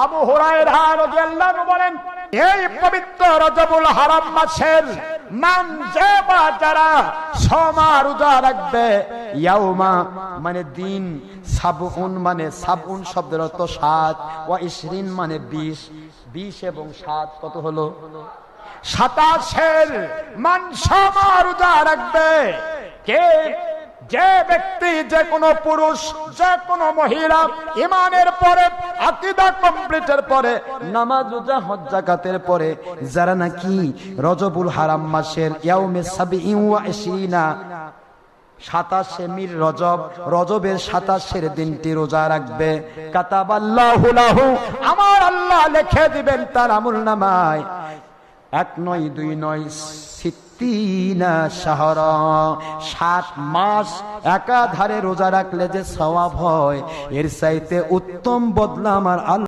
আবু হুরায়রা রাদিয়াল্লাহু আনহু বলেন, এই পবিত্র রজবুল হারাম মাসের মান যে বা যারা সমা রোজা রাখবে, ইয়াউমা মানে দিন, সাবউন মানে সাবউন শব্দের অর্থ 7, ওয়া 20 মানে 20, 20 এবং 7 কত হলো? 27 মান সমা রোজা রাখবে। কে? যে ব্যক্তি, যে কোনো পুরুষ, যে কোনো মহিলা ঈমানের পরে, আকীদা কমপ্লিটের পরে, নামাজ রোজা হজ যাকাতের পরে যারা নাকি রজবুল হারাম মাসের ইয়াউমে 27 27 মির রজব, রজবের 27 দিনটি রোজা রাখবে, কাতাবাল্লাহু লাহু, আমার আল্লাহ লিখে দিবেন তার আমলনামায় 1 নয় 2 নয় 60 শাহরা, 7 মাস একাধারে রোজা রাখলে যে সওয়াব হয়, এর চাইতে উত্তম বদলা আমার আল্লাহ